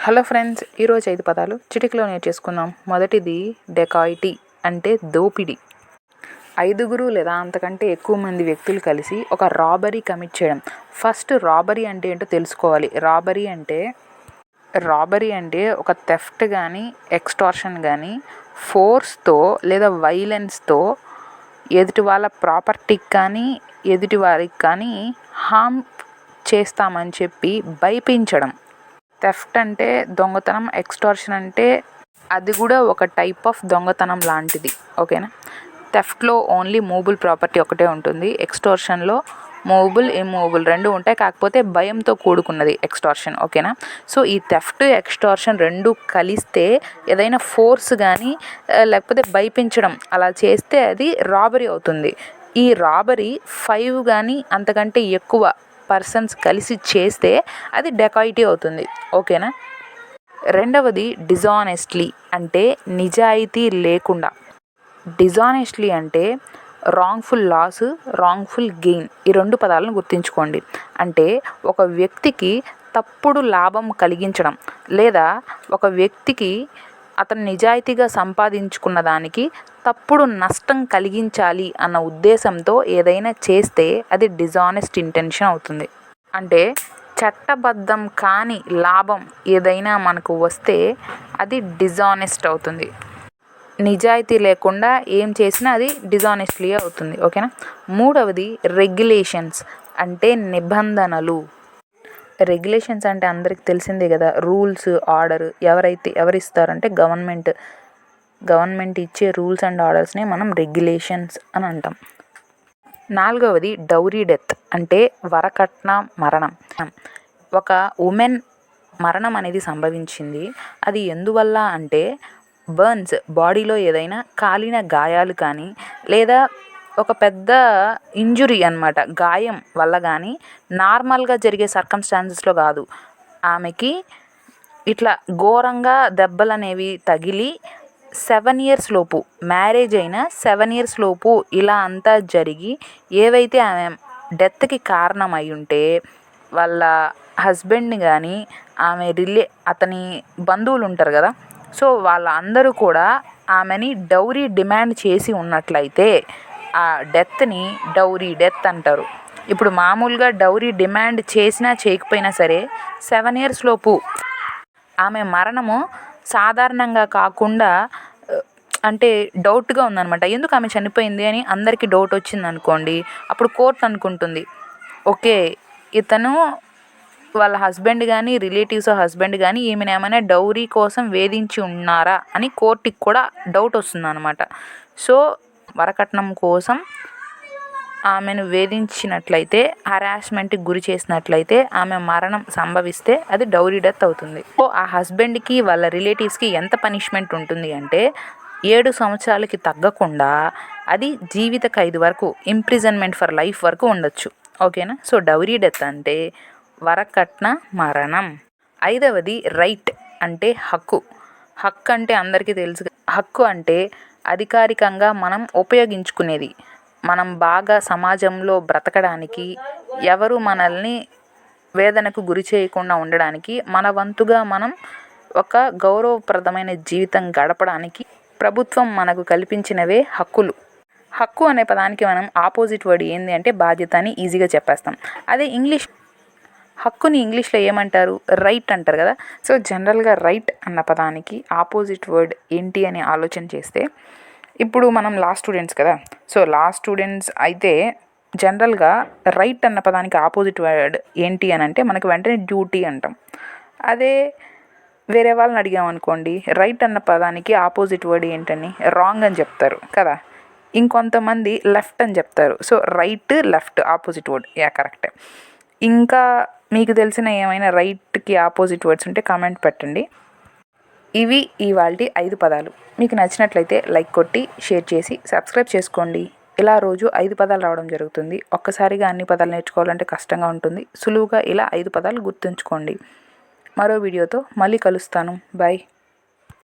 Hello friends, ఈరోజు 5 పదాలు చిటికలో నేర్చేసుకుందాం. మొదటిది డెకాయిటీ అంటే దోపిడీ. 5 లేదా అంతకంటే ఎక్కువ మంది వ్యక్తులు కలిసి ఒక రాబరీ కమిట్ చేయడం. ఫస్ట్ రాబరీ అంటే ఏంటో తెలుసుకోవాలి. రాబరీ అంటే ఒక థెఫ్ట్ కానీ ఎక్స్టార్షన్ కానీ ఫోర్స్తో లేదా వైలెన్స్తో ఎదుటి వాళ్ళ ప్రాపర్టీకి కానీ ఎదుటి వారికి కానీ హామ్ చేస్తామని చెప్పి భయపించడం. థెఫ్ట్ అంటే దొంగతనం, ఎక్స్టార్షన్ అంటే అది కూడా ఒక టైప్ ఆఫ్ దొంగతనం లాంటిది. ఓకేనా. థెఫ్ట్లో ఓన్లీ మూవబుల్ ప్రాపర్టీ ఒకటే ఉంటుంది. ఎక్స్టార్షన్లో మూవబుల్, ఇమ్మూవబుల్ రెండు ఉంటాయి. కాకపోతే భయంతో కూడుకున్నది ఎక్స్టార్షన్. ఓకేనా. సో ఈ థెఫ్ట్, ఎక్స్టార్షన్ రెండు కలిస్తే ఏదైనా ఫోర్స్ కానీ లేకపోతే భయపించడం అలా చేస్తే అది రాబరీ అవుతుంది. ఈ రాబరీ 5 కానీ అంతకంటే ఎక్కువ పర్సన్స్ కలిసి చేస్తే అది డెకాయిటీ అవుతుంది. ఓకేనా. రెండవది డిజానెస్ట్లీ అంటే నిజాయితీ లేకుండా. డిజానెస్ట్లీ అంటే రాంగ్ఫుల్ లాస్, రాంగ్ఫుల్ గెయిన్. ఈ 2 పదాలను గుర్తుంచుకోండి. అంటే ఒక వ్యక్తికి తప్పుడు లాభం కలిగించడం లేదా ఒక వ్యక్తికి అతను నిజాయితీగా సంపాదించుకున్న దానికి తప్పుడు నష్టం కలిగించాలి అన్న ఉద్దేశంతో ఏదైనా చేస్తే అది డిజానెస్ట్ ఇంటెన్షన్ అవుతుంది. అంటే చట్టబద్ధం కాని లాభం ఏదైనా మనకు వస్తే అది డిజానెస్ట్ అవుతుంది. నిజాయితీ లేకుండా ఏం చేసినా అది డిజానెస్ట్లీ అవుతుంది. ఓకేనా. మూడవది రెగ్యులేషన్స్ అంటే నిబంధనలు. రెగ్యులేషన్స్ అంటే అందరికి తెలిసిందే కదా. రూల్స్, ఆర్డర్ ఎవరిస్తారంటే గవర్నమెంట్ ఇచ్చే రూల్స్ అండ్ ఆర్డర్స్ని మనం రెగ్యులేషన్స్ అని అంటాం. నాలుగవది డౌరీ డెత్ అంటే వరకట్న మరణం. ఒక ఉమెన్ మరణం అనేది సంభవించింది. అది ఎందువల్ల అంటే బర్న్స్, బాడీలో ఏదైనా కాలిన గాయాలు కానీ లేదా ఒక పెద్ద ఇంజురీ అన్నమాట, గాయం వల్ల కానీ, నార్మల్గా జరిగే సర్కమ్స్టాన్సెస్లో కాదు. ఆమెకి ఇట్లా ఘోరంగా దెబ్బలు అనేవి తగిలి 7 years లోపు, మ్యారేజ్ అయిన 7 years లోపు ఇలా అంతా జరిగి ఏవైతే ఆమె డెత్కి కారణం అయి ఉంటే వాళ్ళ హస్బెండ్ని కానీ అతని బంధువులు ఉంటారు కదా, సో వాళ్ళందరూ కూడా ఆమెని డౌరీ డిమాండ్ చేసి ఉన్నట్లయితే ఆ డెత్ని డౌరీ డెత్ అంటారు. ఇప్పుడు మామూలుగా డౌరీ డిమాండ్ చేసినా చేయకపోయినా సరే 7 years లోపు ఆమె మరణము సాధారణంగా కాకుండా అంటే డౌట్గా ఉందన్నమాట. ఎందుకు ఆమె చనిపోయింది అని అందరికీ డౌట్ వచ్చింది అనుకోండి, అప్పుడు కోర్టు అనుకుంటుంది, ఓకే ఇతను వాళ్ళ హస్బెండ్ కానీ రిలేటివ్స్ హస్బెండ్ కానీ ఈమెను ఏమైనా డౌరీ కోసం వేధించి ఉన్నారా అని కోర్టుకి కూడా డౌట్ వస్తుంది అనమాట. సో వరకట్నం కోసం ఆమెను వేధించినట్లయితే, హరాస్మెంట్కి గురి చేసినట్లయితే ఆమె మరణం సంభవిస్తే అది డౌరీ డెత్ అవుతుంది. సో ఆ హస్బెండ్కి వాళ్ళ రిలేటివ్స్కి ఎంత పనిష్మెంట్ ఉంటుంది అంటే 7 సంవత్సరాలకి తగ్గకుండా అది జీవిత ఖైదు వరకు, ఇంప్రిజన్మెంట్ ఫర్ లైఫ్ వరకు ఉండొచ్చు. ఓకేనా. సో డౌరీ డెత్ అంటే వరకట్న మరణం. ఐదవది రైట్ అంటే హక్కు. హక్కు అంటే అందరికీ తెలుసు. హక్కు అంటే అధికారికంగా మనం ఉపయోగించుకునేది. మనం బాగా సమాజంలో బ్రతకడానికి, ఎవరు మనల్ని వేదనకు గురి చేయకుండా ఉండడానికి, మన వంతుగా మనం ఒక గౌరవప్రదమైన జీవితం గడపడానికి ప్రభుత్వం మనకు కల్పించినవే హక్కులు. హక్కు అనే పదానికి మనం ఆపోజిట్ వర్డ్ ఏంది అంటే బాధ్యత అని ఈజీగా చెప్పేస్తాం. అదే హక్కుని ఇంగ్లీష్లో ఏమంటారు? రైట్ అంటారు కదా. సో జనరల్గా రైట్ అన్న పదానికి ఆపోజిట్ వర్డ్ ఏంటి అని ఆలోచన చేస్తే, ఇప్పుడు మనం లా స్టూడెంట్స్ కదా. సో లా స్టూడెంట్స్ అయితే జనరల్గా రైట్ అన్న పదానికి ఆపోజిట్ వర్డ్ ఏంటి అని అంటే మనకి వెంటనే డ్యూటీ అంటాం. అదే వేరే వాళ్ళని అడిగామనుకోండి, రైట్ అన్న పదానికి ఆపోజిట్ వర్డ్ ఏంటని రాంగ్ అని చెప్తారు కదా. ఇంకొంతమంది లెఫ్ట్ అని చెప్తారు. So right, left opposite word. కరెక్టే. ఇంకా మీకు తెలిసిన ఏమైనా రైట్కి ఆపోజిట్ వర్డ్స్ ఉంటే కామెంట్ పెట్టండి. ఇవి ఇవాల్టి 5 పదాలు. మీకు నచ్చినట్లయితే లైక్ కొట్టి, షేర్ చేసి, సబ్స్క్రైబ్ చేసుకోండి. ఇలా రోజు 5 పదాలు రావడం జరుగుతుంది. ఒక్కసారిగా అన్ని పదాలు నేర్చుకోవాలంటే కష్టంగా ఉంటుంది. సులువుగా ఇలా 5 పదాలు గుర్తుంచుకోండి. మరో వీడియోతో మళ్ళీ కలుస్తాను. బాయ్.